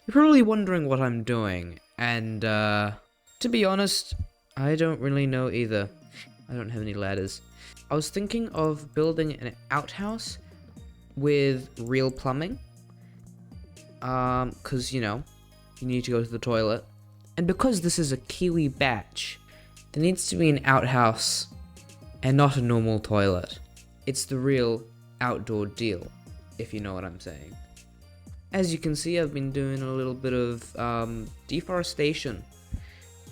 You're probably wondering what I'm doing, and to be honest, I don't really know either. I don't have any ladders. I was thinking of building an outhouse with real plumbing, cause you need to go to the toilet. And because this is a Kiwi batch, there needs to be an outhouse and not a normal toilet. It's the real outdoor deal, if you know what I'm saying. As you can see, I've been doing a little bit of deforestation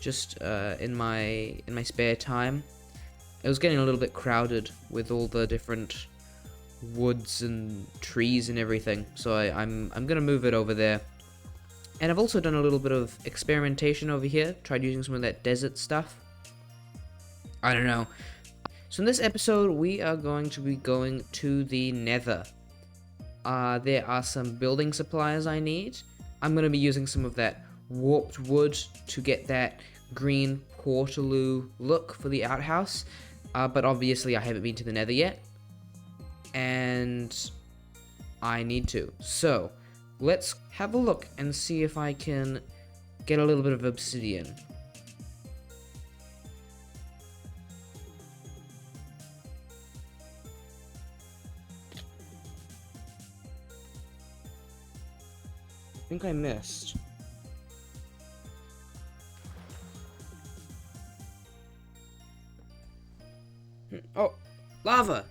just in my spare time. It was getting a little bit crowded with all the different woods and trees and everything, so I'm gonna move it over there. And I've also done a little bit of experimentation over here, tried using some of that desert stuff. I don't know. So in this episode, we are going to be going to the Nether. There are some building supplies I need. I'm going to be using some of that warped wood to get that green Portaloo look for the outhouse. But obviously I haven't been to the Nether yet. And I need to. So, let's have a look and see if I can get a little bit of obsidian. I think I missed. Oh, lava!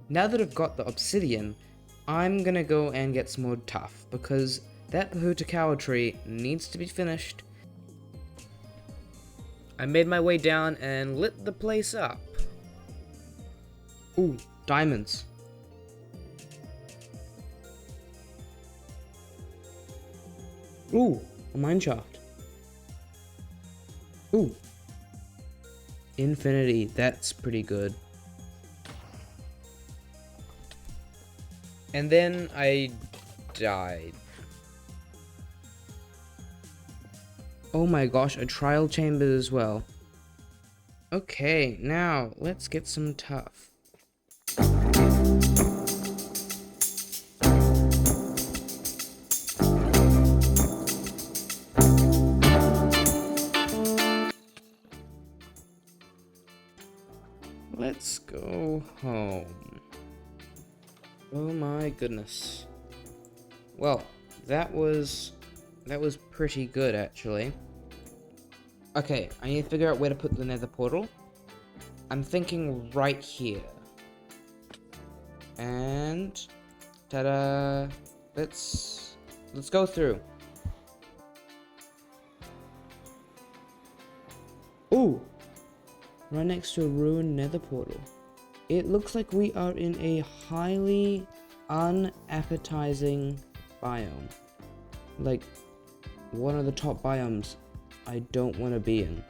Now that I've got the obsidian, I'm gonna go and get some more tuff, because that Pohutukawa tree needs to be finished. I made my way down and lit the place up. Ooh, diamonds. Ooh, a mine shaft. Ooh. Infinity, that's pretty good. And then I died. Oh my gosh, a trial chamber as well. Okay, now let's get some tuff. Let's go home. Oh my goodness. Well, that was pretty good actually. Okay, I need to figure out where to put the nether portal. I'm thinking right here. And ta-da! Let's go through. Ooh! Right next to a ruined nether portal. It looks like we are in a highly unappetizing biome. Like, one of the top biomes I don't want to be in.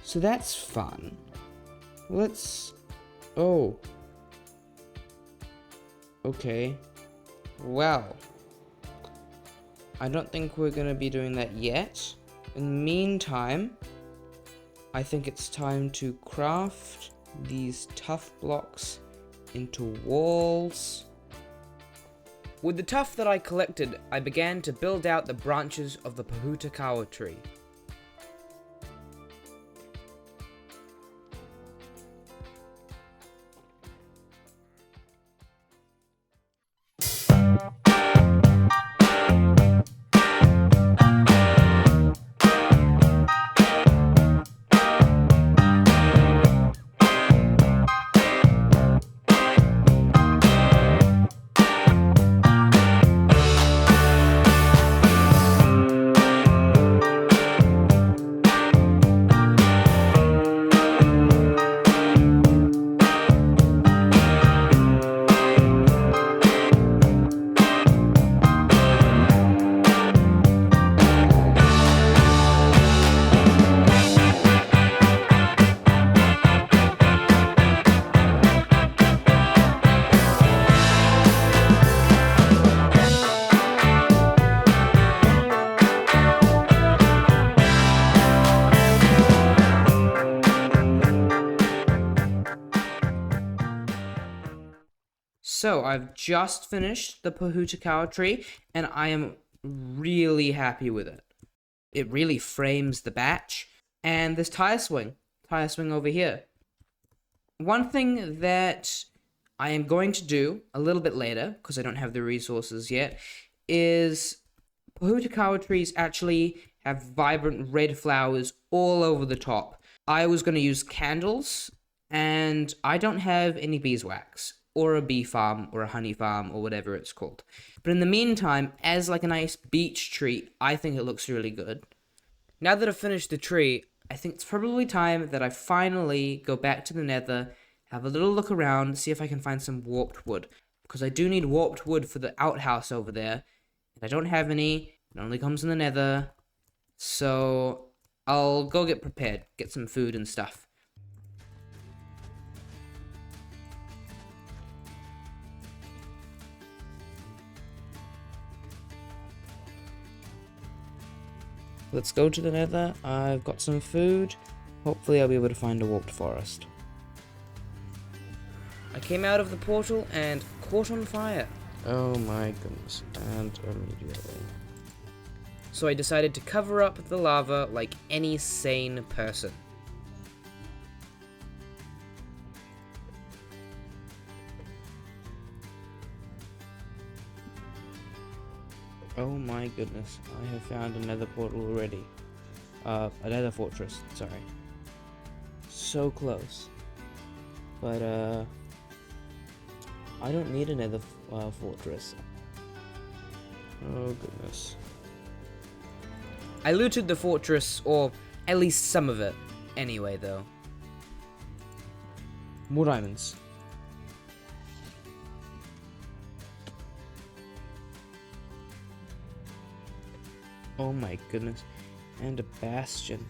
So that's fun. Let's... Oh. Okay. Well. I don't think we're gonna be doing that yet. In the meantime, I think it's time to craft these tuff blocks into walls. With the tuff that I collected, I began to build out the branches of the Pohutukawa tree. So, I've just finished the Pohutukawa tree, and I am really happy with it. It really frames the batch. And this tire swing over here. One thing that I am going to do a little bit later, because I don't have the resources yet, is Pohutukawa trees actually have vibrant red flowers all over the top. I was going to use candles, and I don't have any beeswax, or a bee farm, or a honey farm, or whatever it's called. But in the meantime, as like a nice beach tree, I think it looks really good. Now that I've finished the tree, I think it's probably time that I finally go back to the Nether, have a little look around, see if I can find some warped wood. Because I do need warped wood for the outhouse over there, and I don't have any. It only comes in the Nether. So I'll go get prepared, get some food and stuff. Let's go to the Nether. I've got some food. Hopefully I'll be able to find a warped forest. I came out of the portal and caught on fire. Oh my goodness. And immediately. So I decided to cover up the lava like any sane person. Oh my goodness, I have found another portal already. Another fortress, sorry. So close. But, I don't need another fortress. Oh goodness. I looted the fortress, or at least some of it, anyway though. More diamonds. Oh my goodness. And a bastion.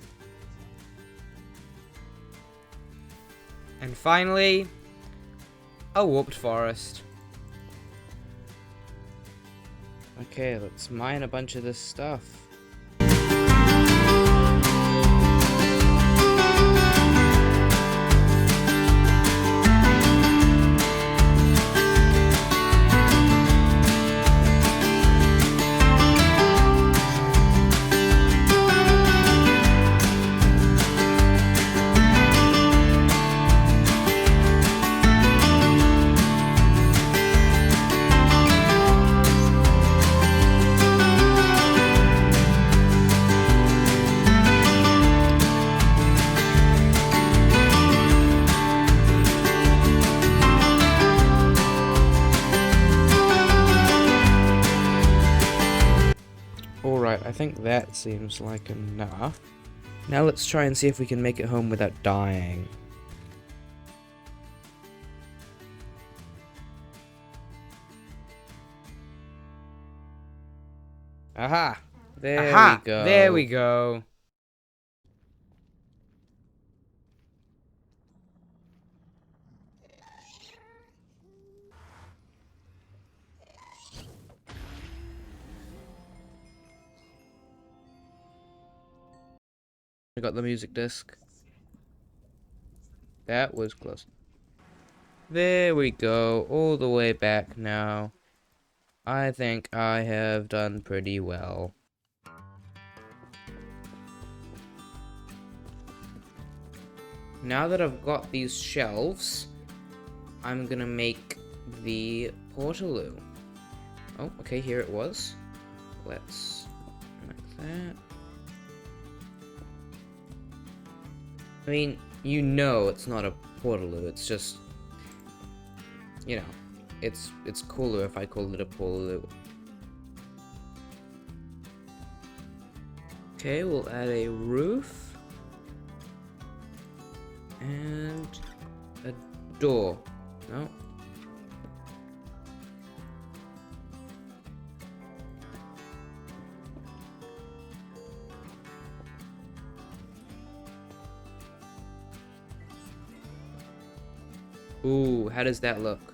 And finally, a warped forest. Okay, let's mine a bunch of this stuff. Alright, I think that seems like enough. Now let's try and see if we can make it home without dying. Aha! There we go. There we go. I got the music disc. That was close. There we go, all the way back now. I think I have done pretty well. Now that I've got these shelves, I'm gonna make the portaloo. Oh, okay, here it was. Let's like that. I mean, you know it's not a portaloo, it's just, you know, it's cooler if I call it a portaloo. Okay, we'll add a roof. And a door. No. Ooh, how does that look?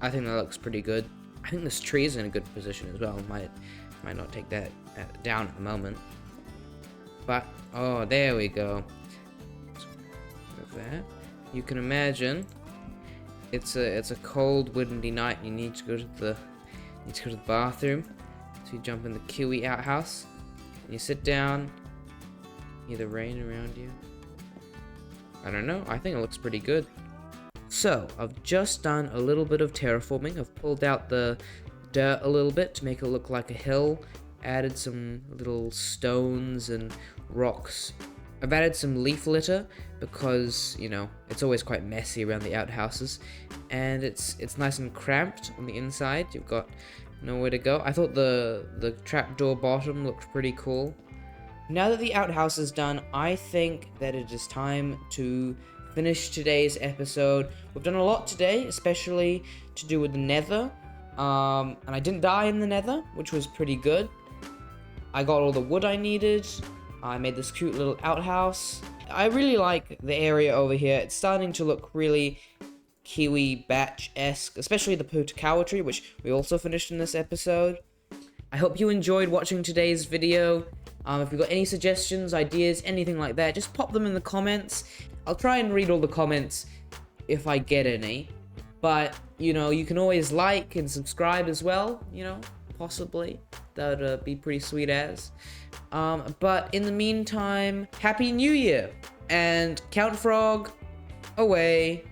I think that looks pretty good. I think this tree is in a good position as well. Might not take that down at the moment. But, oh, there we go. Like that. You can imagine it's a cold, windy night, and you need to go to the bathroom. So you jump in the Kiwi outhouse, and you sit down. Hear the rain around you. I don't know. I think it looks pretty good. So I've just done a little bit of terraforming. I've pulled out the dirt a little bit to make it look like a hill. Added some little stones and rocks. I've added some leaf litter because, you know, it's always quite messy around the outhouses, and it's nice and cramped on the inside. You've got nowhere to go. I thought the trapdoor bottom looked pretty cool. Now that the outhouse is done, I think that it is time to finish today's episode. We've done a lot today, especially to do with the Nether. And I didn't die in the Nether, which was pretty good. I got all the wood I needed. I made this cute little outhouse. I really like the area over here. It's starting to look really Kiwi Batch-esque, especially the Pohutukawa tree, which we also finished in this episode. I hope you enjoyed watching today's video. If you've got any suggestions, ideas, anything like that, just pop them in the comments. I'll try and read all the comments if I get any. But, you know, you can always like and subscribe as well, you know, possibly. That would be pretty sweet as. But in the meantime, Happy New Year! And Count Frog, away!